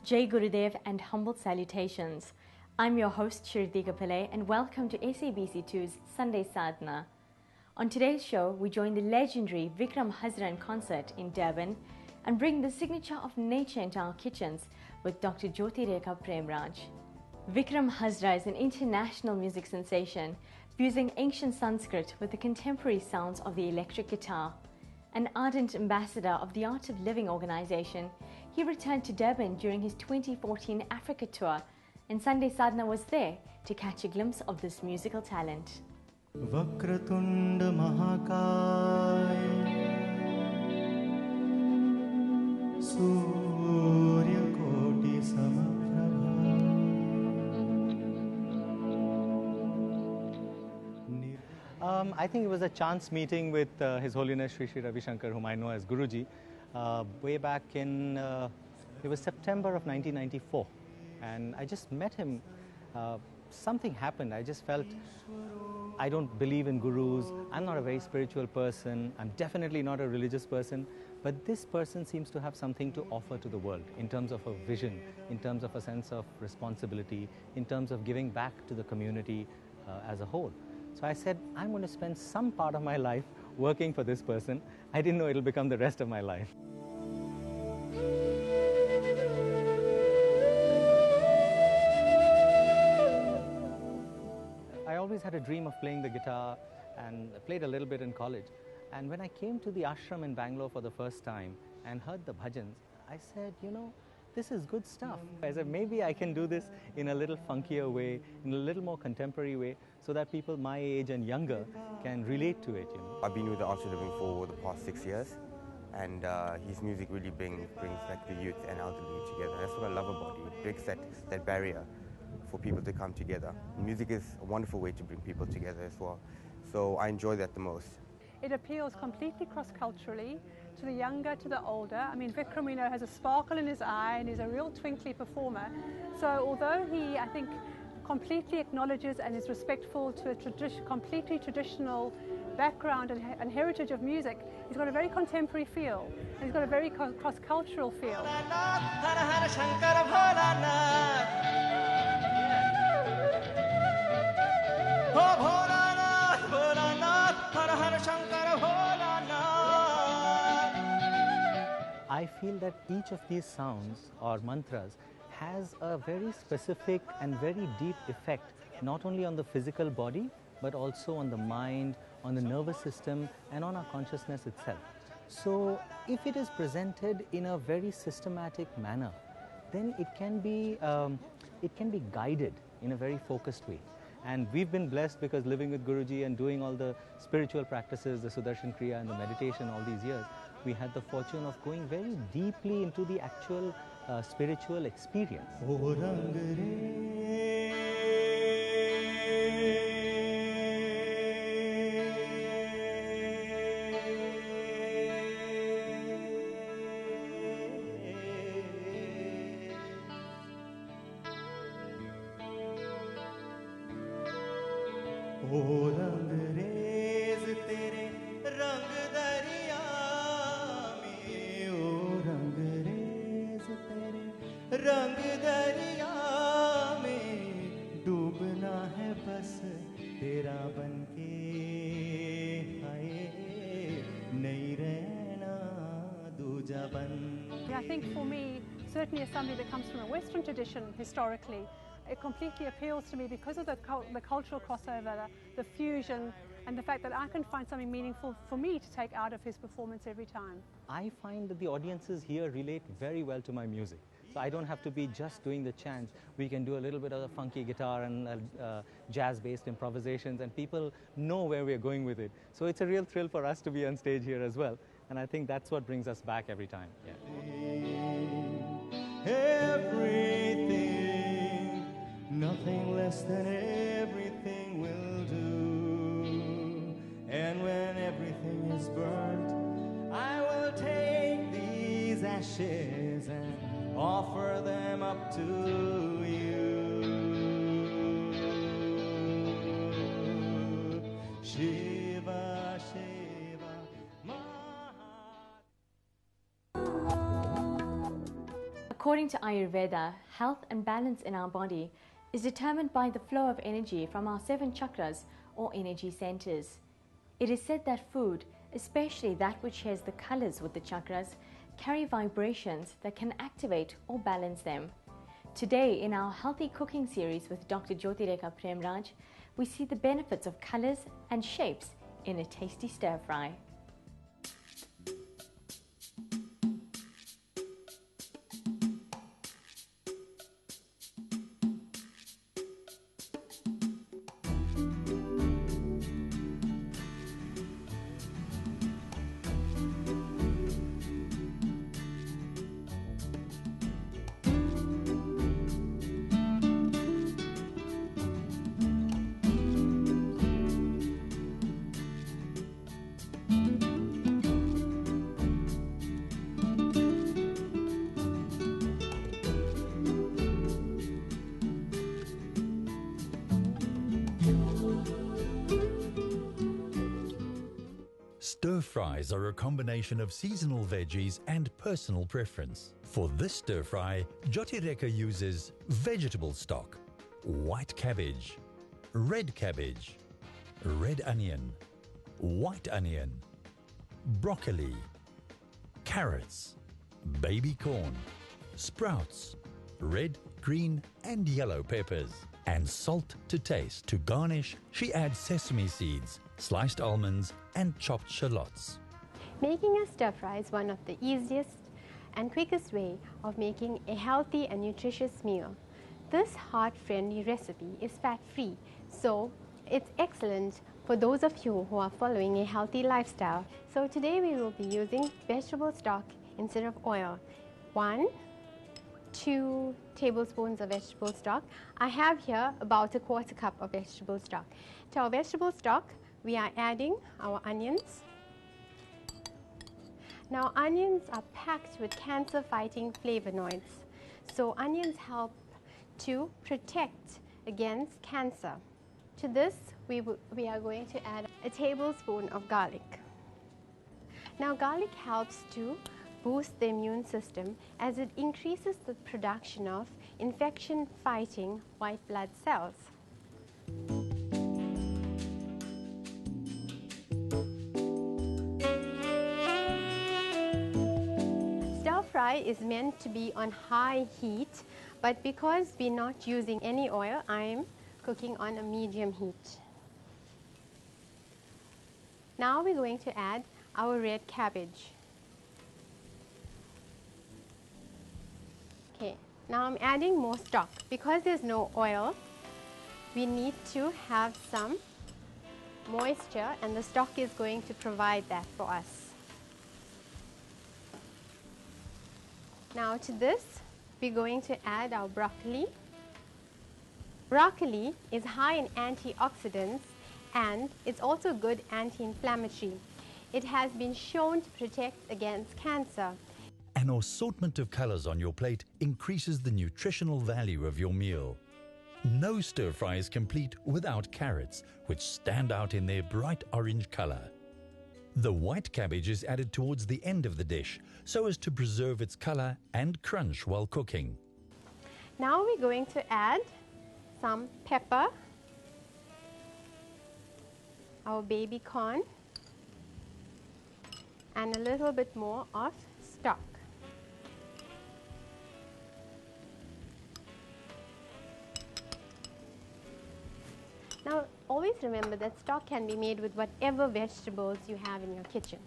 Jai Gurudev and humble salutations. I'm your host Shritika Pillai and welcome to SABC2's Sunday Sadhana. On today's show, we join the legendary Vikram Hazra in concert in Durban and bring the signature of nature into our kitchens with Dr. Jyoti Rekha Premraj. Vikram Hazra is an international music sensation, fusing ancient Sanskrit with the contemporary sounds of the electric guitar. An ardent ambassador of the Art of Living organization, he returned to Durban during his 2014 Africa tour, and Sunday Sadhana was there to catch a glimpse of this musical talent. Vakratunda Mahakaya Surya Koti Samaprabha. I think it was a chance meeting with His Holiness Sri Sri Ravi Shankar, whom I know as Guruji, way back in, it was September of 1994. And I just met him. Something happened. I just felt, I don't believe in gurus. I'm not a very spiritual person. I'm definitely not a religious person. But this person seems to have something to offer to the world in terms of a vision, in terms of a sense of responsibility, in terms of giving back to the community as a whole. So I said, I'm going to spend some part of my life working for this person. I didn't know it'll become the rest of my life. I always had a dream of playing the guitar, and I played a little bit in college. And when I came to the ashram in Bangalore for the first time and heard the bhajans, I said, you know, this is good stuff. I said, maybe I can do this in a little funkier way, in a little more contemporary way, so that people my age and younger can relate to it, you know. I've been with the Art of Living for the past 6 years, and his music really brings like the youth and elderly together. That's what I love about it. It breaks that barrier for people to come together. Music is a wonderful way to bring people together as well. So I enjoy that the most. It appeals completely cross-culturally, to the younger, to the older. I mean, Vikram, we know, has a sparkle in his eye and is a real twinkly performer. So although he, I think, completely acknowledges and is respectful to a completely traditional background and heritage of music, he's got a very contemporary feel, and he's got a very cross-cultural feel. I feel that each of these sounds or mantras has a very specific and very deep effect, not only on the physical body, but also on the mind, on the nervous system, and on our consciousness itself. So if it is presented in a very systematic manner, then it can be guided in a very focused way. And we've been blessed because living with Guruji and doing all the spiritual practices, the Sudarshan Kriya and the meditation all these years, we had the fortune of going very deeply into the actual spiritual experience. रंग दरिया में डूबना है बस तेरा बनके हाय नहीं रहना दूजा बन. Yeah, I think for me, certainly as somebody that comes from a Western tradition historically, it completely appeals to me because of the cultural crossover, the fusion, and the fact that I can find something meaningful for me to take out of his performance every time. I find that the audiences here relate very well to my music. So I don't have to be just doing the chants. We can do a little bit of the funky guitar and jazz-based improvisations, and people know where we're going with it. So it's a real thrill for us to be on stage here as well. And I think that's what brings us back every time. Yeah. Everything, nothing less than everything will do. And when everything is burnt, I will take these ashes and offer them up to you. Shiva, Shiva, my heart. According to Ayurveda, health and balance in our body is determined by the flow of energy from our 7 chakras or energy centers. It is said that food, especially that which shares the colors with the chakras, carry vibrations that can activate or balance them. Today, in our Healthy Cooking series with Dr. Jyotireka Premraj, we see the benefits of colors and shapes in a tasty stir fry. Stir fries are a combination of seasonal veggies and personal preference. For this stir fry, Jyotireka uses vegetable stock, white cabbage, red onion, white onion, broccoli, carrots, baby corn, sprouts, red, green and yellow peppers, and salt to taste. To garnish, she adds sesame seeds, sliced almonds and chopped shallots. Making a stir fry is one of the easiest and quickest way of making a healthy and nutritious meal. This heart-friendly recipe is fat-free, so it's excellent for those of you who are following a healthy lifestyle. So today we will be using vegetable stock instead of oil. 2 tablespoons of vegetable stock. I have here about a 1/4 cup of vegetable stock. To our vegetable stock, we are adding our onions. Now onions are packed with cancer-fighting flavonoids. So onions help to protect against cancer. To this, we are going to add a tablespoon of garlic. Now garlic helps to boost the immune system as it increases the production of infection-fighting white blood cells. Stir fry is meant to be on high heat, but because we're not using any oil, I'm cooking on a medium heat. Now we're going to add our red cabbage. Okay, now I'm adding more stock. Because there's no oil, we need to have some moisture, and the stock is going to provide that for us. Now to this, we're going to add our broccoli. Broccoli is high in antioxidants and it's also good anti-inflammatory. It has been shown to protect against cancer. An assortment of colors on your plate increases the nutritional value of your meal. No stir fry is complete without carrots, which stand out in their bright orange color. The white cabbage is added towards the end of the dish so as to preserve its color and crunch while cooking. Now we're going to add some pepper, our baby corn, and a little bit more of stock. Now always remember that stock can be made with whatever vegetables you have in your kitchen.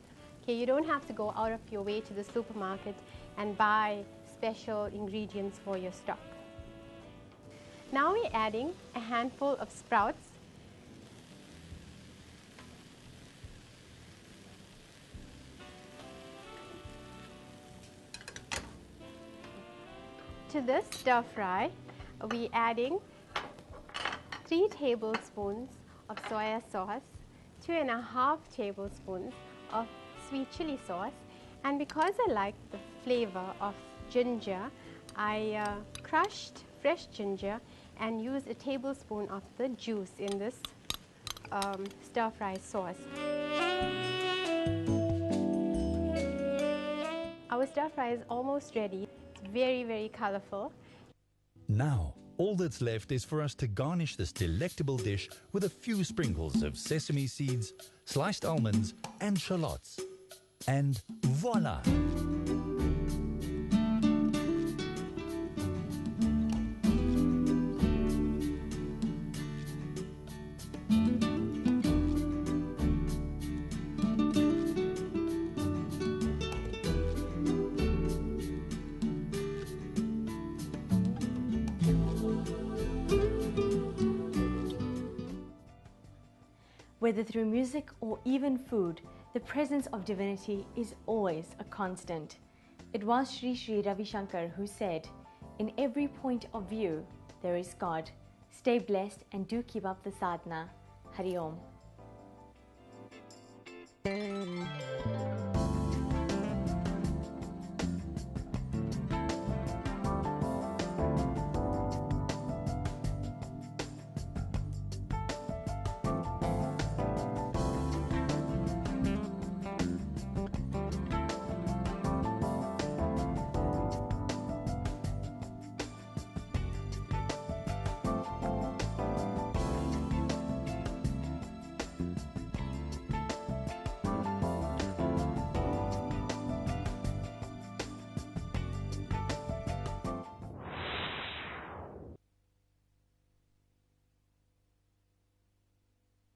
Okay, you don't have to go out of your way to the supermarket and buy special ingredients for your stock. Now we're adding a handful of sprouts. To this stir fry, we're adding 3 tablespoons of soya sauce, 2.5 tablespoons of sweet chili sauce, and because I like the flavor of ginger, I crushed fresh ginger and used a tablespoon of the juice in this stir fry sauce. Our stir fry is almost ready. It's very, very colorful. Now, all that's left is for us to garnish this delectable dish with a few sprinkles of sesame seeds, sliced almonds, and shallots. And voila! Whether through music or even food, the presence of divinity is always a constant. It was Sri Sri Ravi Shankar who said, "In every point of view, there is God. Stay blessed and do keep up the sadhana. Hari Om."